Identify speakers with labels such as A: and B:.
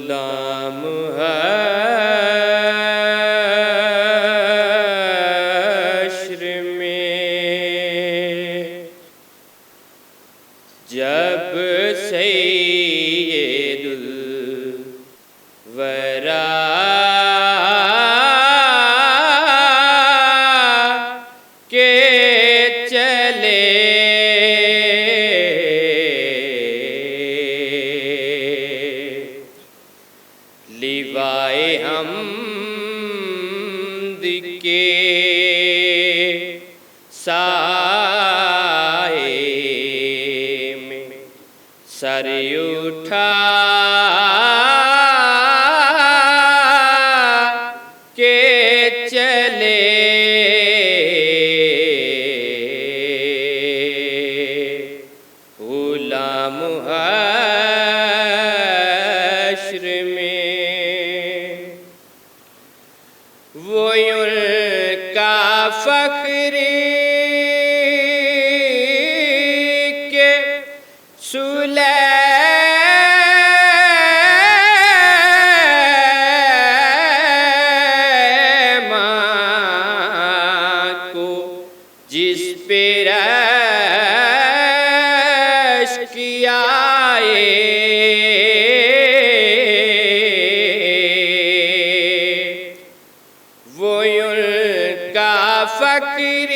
A: गुलाम हश्र में जब सैयदुल वरा के चले लिवाए हमद के साए में सर उठा के चले गुलाम हश्र में वो उनका फख्र के सुलैमान को जिस पे रश्क आए वो उनका फख्र